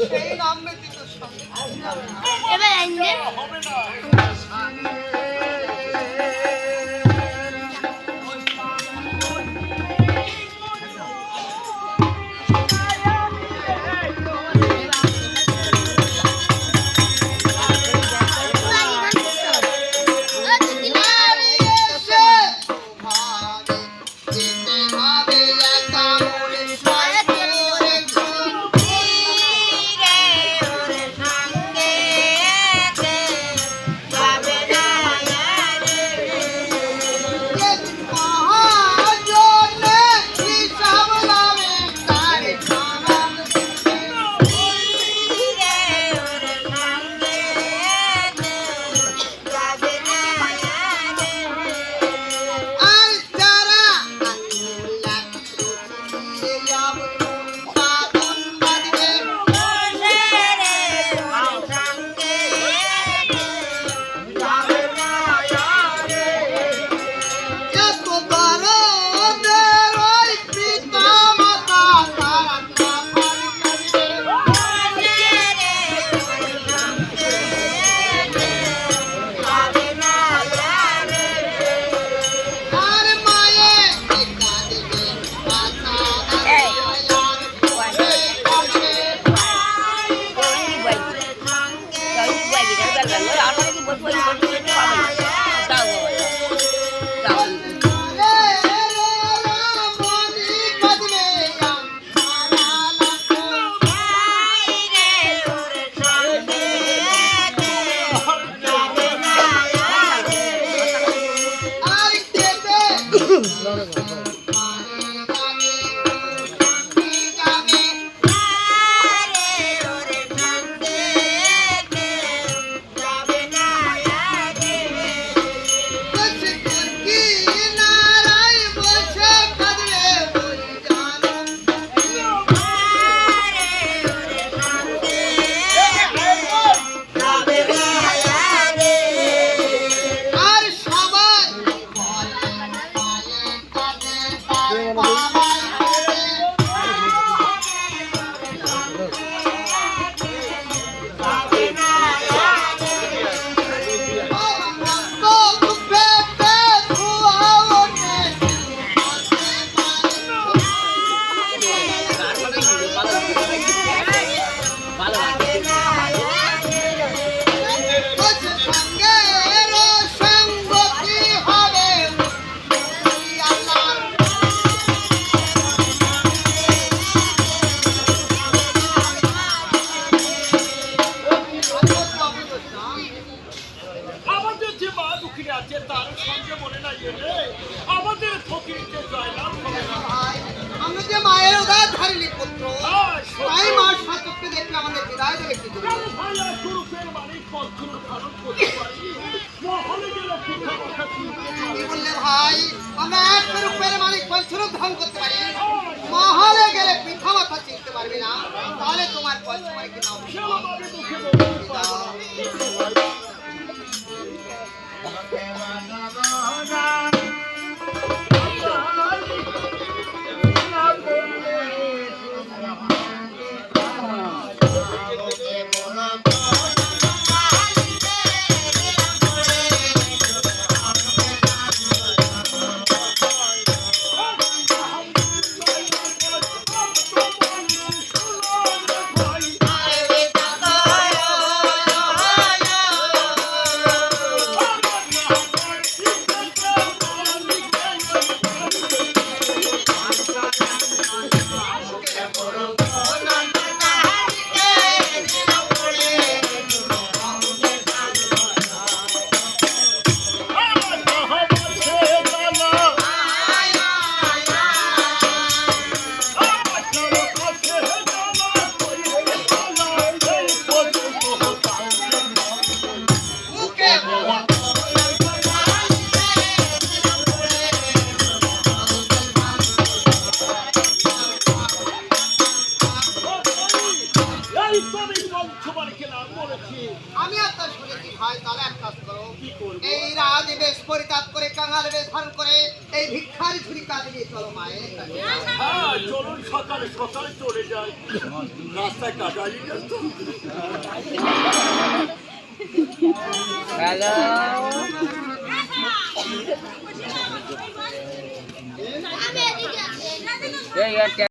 সেই নাম ব্যতীত সঙ্গে এবার আইনে হবে না। মহলে গেলে পিঠা মাথা চিনতে পারবে না, তাহলে তোমার পয়সা কি তাই তো আমি পঞ্চবাড়িকে নাম বলেছি। আমি আর তা শুনেছি ভাই, তাহলে এক কাজ করো, কি করবো? এই রাজ বেশ পরিত্যাগ করে কাঙাল বেশ ধারণ করে এই ভিক্ষারি ছুরি কাজ নিয়ে চলো মায়ের কাছে। হ্যাঁ, চলুন সকালে সকালে চলে যাই, রাস্তায় কাটালি তো। আমি এদিকে আছি।